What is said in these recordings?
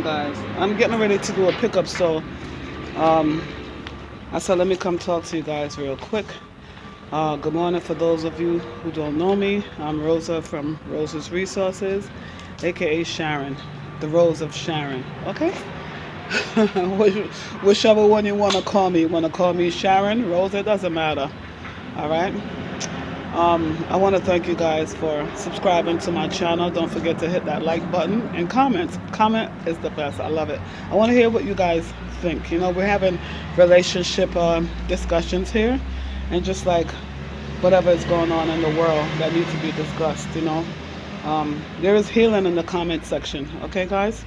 morning, guys. I'm getting ready to do a pickup, so um, I said let me come talk to you guys real quick. Good morning for those of you who don't know me. I'm Rosa from Rosa's Resources, aka Sharon, the Rose of Sharon. Okay? Whichever one you want to call me. You want to call me Sharon, Rosa, it doesn't matter. All right? I want to thank you guys for subscribing to my channel. Don't forget to hit that like button and comment. Comment is the best. I love it. I want to hear what you guys think. We're having relationship discussions here, and just like whatever is going on in the world that needs to be discussed. There is healing in the comment section. Okay, guys.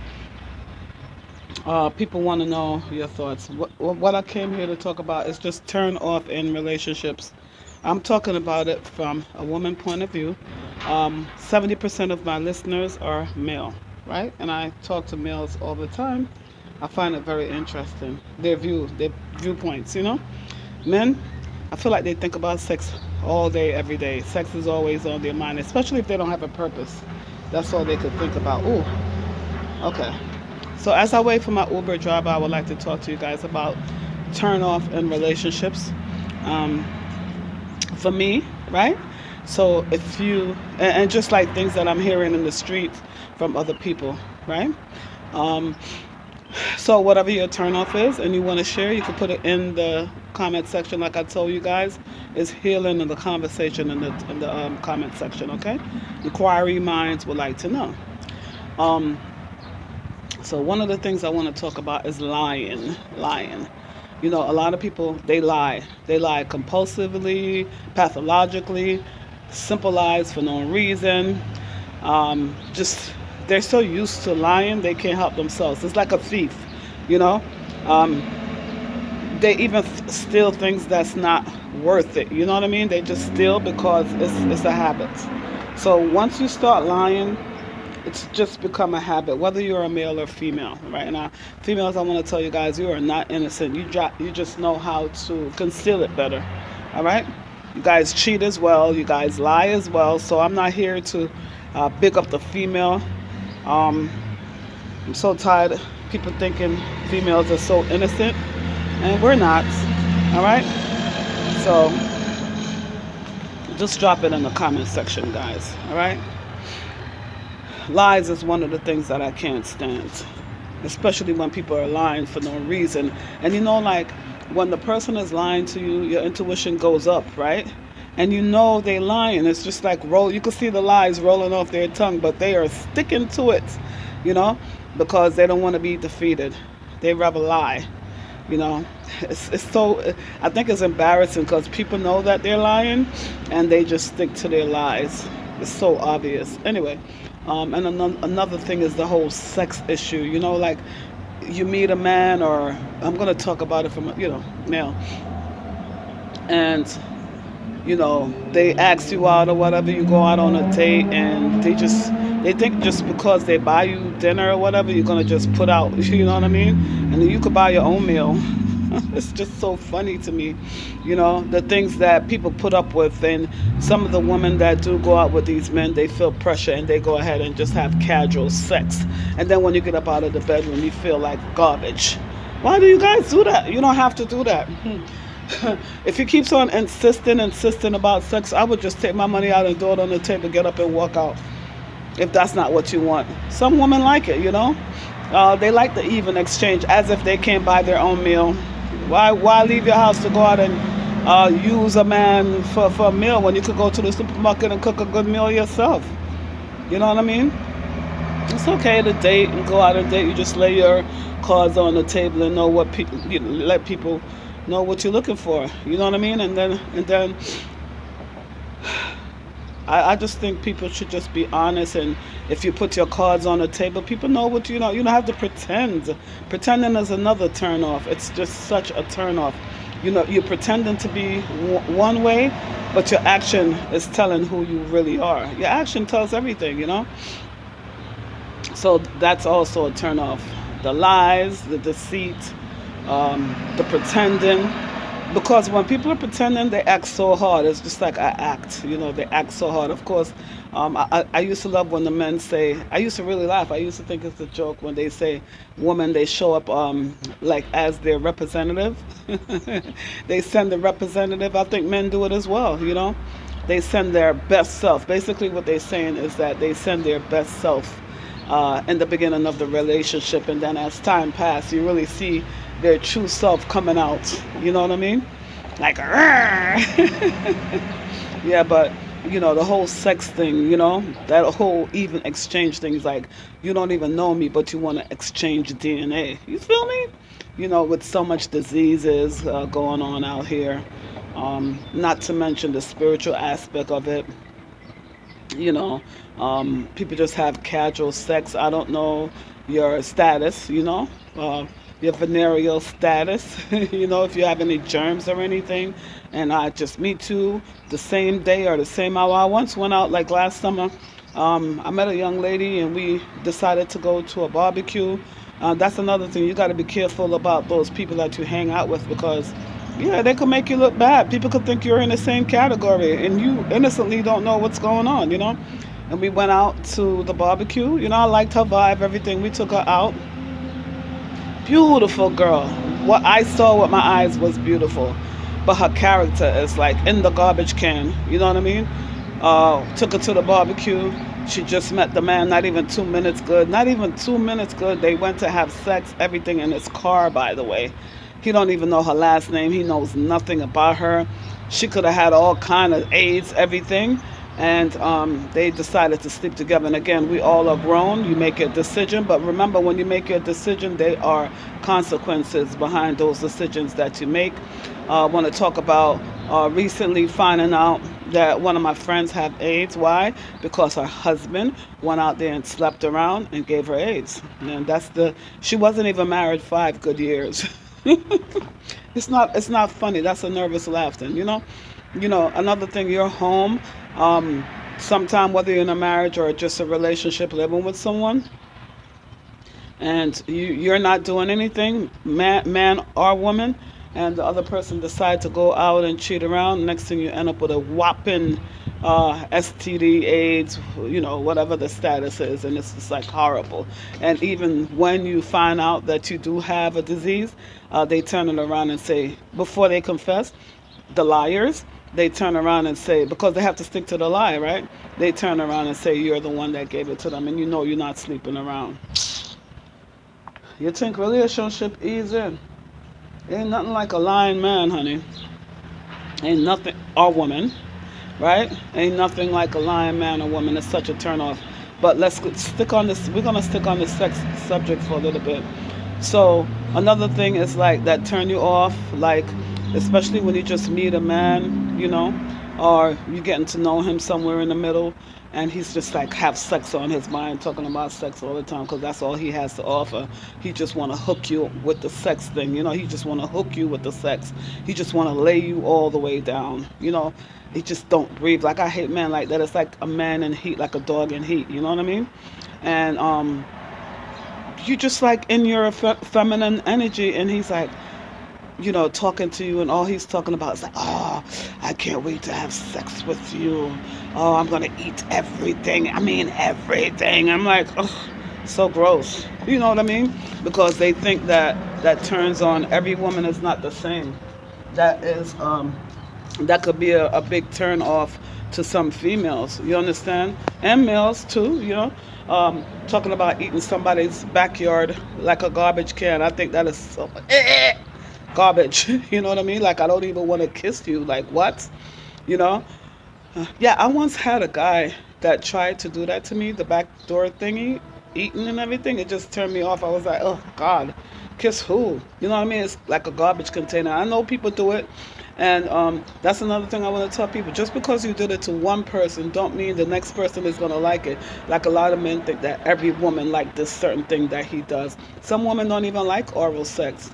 People want to know your thoughts. What I came here to talk about is just turn off in relationships. I'm talking about it from a woman point of view. 70% of my listeners are male, right? And I talk to males all the time. I find it very interesting. Their viewpoints. Men, I feel like they think about sex all day, every day. Sex is always on their mind, especially if they don't have a purpose. That's all they could think about. Ooh, okay. So as I wait for my Uber driver, I would like to talk to you guys about turn off in relationships. Um, for me, right? So if you, and just like things that I'm hearing in the streets from other people, right? Um, so whatever your turn off is and you want to share, you can put it in the comment section. Like I told you guys, is healing in the conversation in the comment section, okay? Inquiry minds would like to know. Um, so one of the things I want to talk about is lying. Lying. A lot of people, they lie. They lie compulsively, pathologically, simple lies for no reason. Just, they're so used to lying, they can't help themselves. It's like a thief, you know? Um, they even steal things that's not worth it. You know what I mean? They just steal because it's a habit. So once you start lying, it's just become a habit, whether you're a male or female. Right now, females, I want to tell you guys, you are not innocent. You just know how to conceal it better. All right, you guys cheat as well, you guys lie as well. So I'm not here to big up the female. um, I'm so tired of people thinking females are so innocent, and we're not. All right, so just drop it in the comment section, guys. All right. Lies is one of the things that I can't stand, especially when people are lying for no reason. And like when the person is lying to you, your intuition goes up, right? And they lying. It's just like you can see the lies rolling off their tongue, but they are sticking to it, you know, because they don't want to be defeated. They rather lie, you know. It's so, I think it's embarrassing because people know that they're lying and they just stick to their lies. It's so obvious. Anyway, and another thing is the whole sex issue. Like you meet a man, or I'm gonna talk about it from male, and they ask you out or whatever. You go out on a date, and they think just because they buy you dinner or whatever, you're gonna just put out. You know what I mean? And then you could buy your own meal. It's just so funny to me, the things that people put up with. And some of the women that do go out with these men, they feel pressure and they go ahead and just have casual sex. And then when you get up out of the bedroom, you feel like garbage. Why do you guys do that? You don't have to do that. If he keeps on insisting about sex, I would just take my money out and throw it on the table, get up and walk out, if that's not what you want. Some women like it, they like the even exchange, as if they can't buy their own meal. Why leave your house to go out and use a man for a meal when you could go to the supermarket and cook a good meal yourself? You know what I mean? It's okay to date and go out and date. You just lay your cards on the table and know what let people know what you're looking for. You know what I mean? And then I just think people should just be honest. And if you put your cards on the table, people know what you know. You don't have to pretend. Pretending is another turn off. It's just such a turn off. You're pretending to be one way, but your action is telling who you really are. Your action tells everything, So that's also a turn off. The lies, the deceit, the pretending. Because when people are pretending, they act so hard. It's just like I act, they act so hard. Of course, I used to love when the men say, I used to really laugh. I used to think it's a joke when they say women, they show up like as their representative. They send the representative. I think men do it as well, you know? They send their best self. Basically, what they're saying is that they send their best self in the beginning of the relationship, and then as time passes, you really see their true self coming out. You know what I mean? Like, yeah, but the whole sex thing, that whole even exchange thing is like, you don't even know me, but you want to exchange DNA. You feel me? With so much diseases going on out here, not to mention the spiritual aspect of it. you know People just have casual sex. I don't know your status, your venereal status, if you have any germs or anything. And I just meet you the same day or the same hour. I once went out like last summer. I met a young lady and we decided to go to a barbecue. That's another thing. You got to be careful about those people that you hang out with, because yeah, they could make you look bad. People could think you're in the same category and you innocently don't know what's going on. And we went out to the barbecue. I liked her vibe, everything. We took her out. Beautiful girl. What I saw with my eyes was beautiful. But her character is like in the garbage can. You know what I mean? Took her to the barbecue. She just met the man, not even 2 minutes good. Not even 2 minutes good. They went to have sex, everything in his car, by the way. He don't even know her last name. He knows nothing about her. She could have had all kind of AIDS, everything. And they decided to sleep together. And again, we all are grown. You make a decision. But remember, when you make your decision, there are consequences behind those decisions that you make. I want to talk about recently finding out that one of my friends have AIDS. Why? Because her husband went out there and slept around and gave her AIDS. And she wasn't even married 5 good years. It's not funny. That's a nervous laughter. Another thing, you're home. Sometime, whether you're in a marriage or just a relationship, living with someone, and you're not doing anything, man or woman, and the other person decide to go out and cheat around. Next thing, you end up with a whopping STD, AIDS, whatever the status is, and it's just like horrible. And even when you find out that you do have a disease, they turn it around and say, before they confess, the liars, they turn around and say, because they have to stick to the lie, right? They turn around and say you're the one that gave it to them, and you're not sleeping around. You think relationship ease in? Ain't nothing like a lying man, honey. Ain't nothing, or woman, right? Ain't nothing like a lying man or woman. It's such a turn off. But let's stick on this. We're gonna stick on this sex subject for a little bit. So another thing is like that turn you off, like especially when you just meet a man, or you're getting to know him somewhere in the middle, and he's just like have sex on his mind, talking about sex all the time, because that's all he has to offer. He just want to hook you with the sex thing. He just want to hook you with the sex. He just want to lay you all the way down. He just don't breathe. Like, I hate men like that. It's like a man in heat, like a dog in heat. You know what I mean? And you just like in your feminine energy, and he's like, talking to you, and all he's talking about is like, oh, I can't wait to have sex with you. Oh, I'm gonna eat everything. I mean, everything. I'm like, oh, so gross. You know what I mean? Because they think that turns on. Every woman is not the same. That could be a big turn off to some females. You understand? And males too. Talking about eating somebody's backyard like a garbage can. I think that is so garbage. You know what I mean? Like, I don't even want to kiss you. Like, what? You know? Yeah, I once had a guy that tried to do that to me, the back door thingy, eating and everything. It just turned me off. I was like, oh, God, kiss who? You know what I mean? It's like a garbage container. I know people do it. And that's another thing I want to tell people. Just because you did it to one person don't mean the next person is going to like it. Like, a lot of men think that every woman like this certain thing that he does. Some women don't even like oral sex.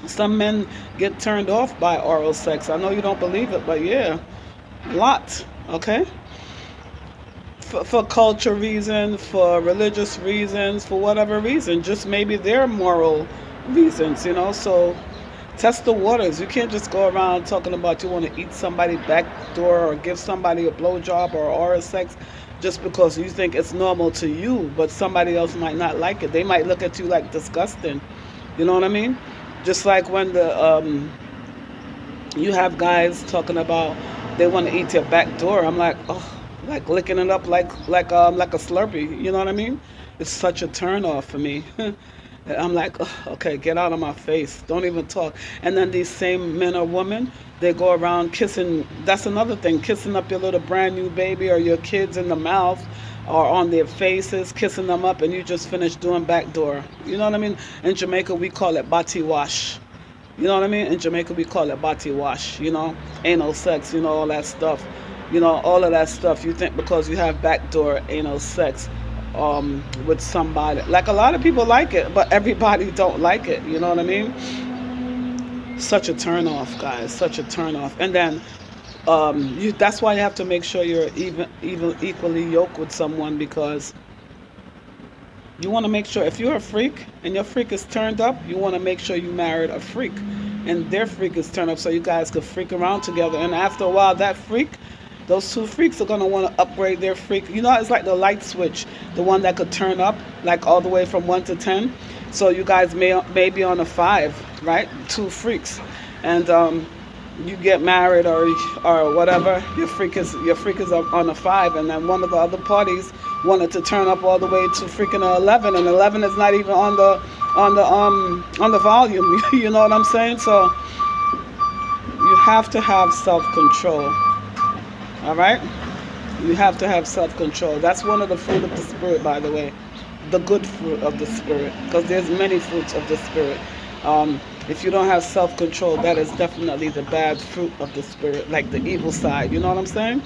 Some men get turned off by oral sex. I know you don't believe it, but yeah, lots, okay? For culture reasons, for religious reasons, for whatever reason, just maybe their moral reasons, So Test the waters. You can't just go around talking about you want to eat somebody back door or give somebody a blowjob or oral sex just because you think it's normal to you, but somebody else might not like it. They might look at you like disgusting. You know what I mean? Just like when the you have guys talking about they want to eat your back door. I'm like, oh, like licking it up like a Slurpee. You know what I mean? It's such a turn off for me. I'm like, "Ugh, okay, get out of my face. Don't even talk." And then these same men or women, they go around kissing. That's another thing, kissing up your little brand new baby or your kids in the mouth or on their faces, kissing them up, and you just finished doing backdoor. You know what I mean? In Jamaica, we call it bati wash. You know what I mean? In Jamaica, we call it bati wash. Anal sex. All that stuff. All of that stuff. You think because you have backdoor anal sex with somebody. Like a lot of people like it, but everybody don't like it. You know what I mean? Such a turn off, guys. Such a turn off. And then that's why you have to make sure you're even equally yoked with someone, because you want to make sure if you're a freak and your freak is turned up, you want to make sure you married a freak and their freak is turned up so you guys could freak around together. And after a while, those two freaks are going to want to upgrade their freak. It's like the light switch, the one that could turn up like all the way from 1 to 10. So you guys may be on a 5, right? Two freaks. And you get married or whatever, your freak is on a 5, and then one of the other parties wanted to turn up all the way to freaking 11, and 11 is not even on the volume. You know what I'm saying? So you have to have self-control. All right? You have to have self-control. That's one of the fruit of the spirit, by the way. The good fruit of the spirit, because there's many fruits of the spirit. If you don't have self-control, that is definitely the bad fruit of the spirit, like the evil side. You know what I'm saying?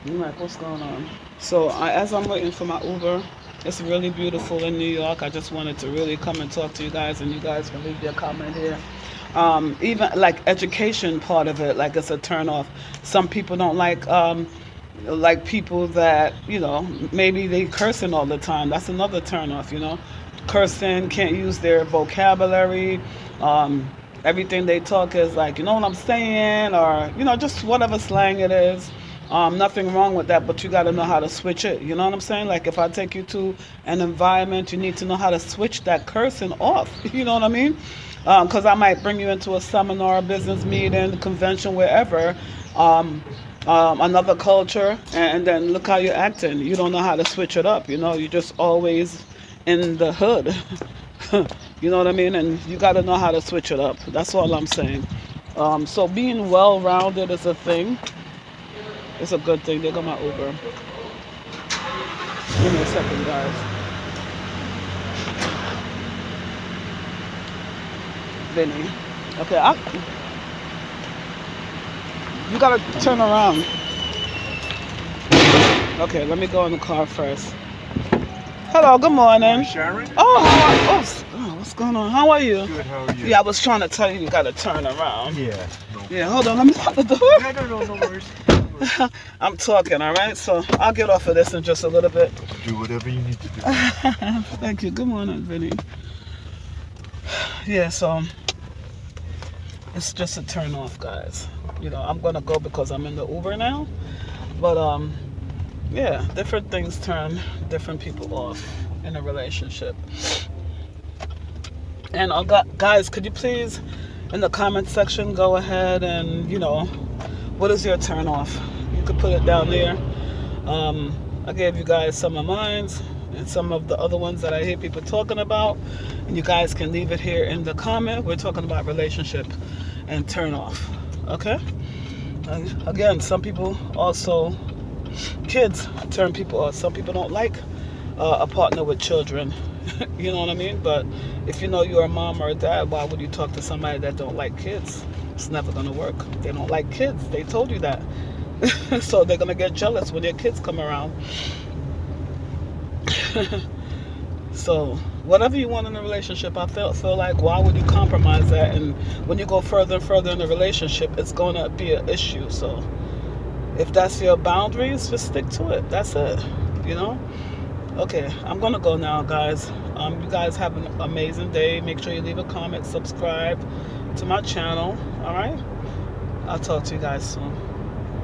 You're like, what's going on? So as I'm waiting for my Uber, it's really beautiful in New York. I just wanted to really come and talk to you guys, and you guys can leave your comment here. Even like education part of it, like it's a turn off. Some people don't like people that, maybe they cursing all the time. That's another turn off, Cursing, can't use their vocabulary. Everything they talk is like, you know what I'm saying? Or, just whatever slang it is. Nothing wrong with that, but you got to know how to switch it. You know what I'm saying? Like if I take you to an environment, you need to know how to switch that cursing off. You know what I mean? Because I might bring you into a seminar, business meeting, convention, wherever. Another culture, and then look how you're acting. You don't know how to switch it up. You're just always in the hood. You know what I mean? And you got to know how to switch it up. That's all I'm saying. So being well-rounded is a thing. It's a good thing. There go my Uber. Give me a second, guys. Vinny. Okay, you gotta turn around. Okay, let me go in the car first. Hello, good morning. Sharon? What's going on? How are you? Good, how are you? Yeah, I was trying to tell you gotta turn around. Yeah. Yeah, hold on, let me lock the door. No worries. I'm talking, all right? So I'll get off of this in just a little bit. Do whatever you need to do. Thank you. Good morning, Vinny. Yeah, so it's just a turn off, guys. I'm gonna go because I'm in the Uber now. But yeah, different things turn different people off in a relationship. And guys, could you please in the comment section go ahead and what is your turn off? You could put it down there. I gave you guys some of mine and some of the other ones that I hear people talking about, and you guys can leave it here in the comment. We're talking about relationship and turn off. Okay? Again, some people also, kids turn people off. Some people don't like a partner with children. You know what I mean? But if you're a mom or a dad, why would you talk to somebody that don't like kids? It's never gonna work. They don't like kids. They told you that. So they're gonna get jealous when their kids come around. So whatever you want in a relationship, I feel like, why would you compromise that? And when you go further and further in the relationship, it's gonna be an issue. So if that's your boundaries, just stick to it. That's it. Okay, I'm gonna go now, guys. You guys have an amazing day. Make sure you leave a comment, subscribe to my channel. All right. I'll talk to you guys soon.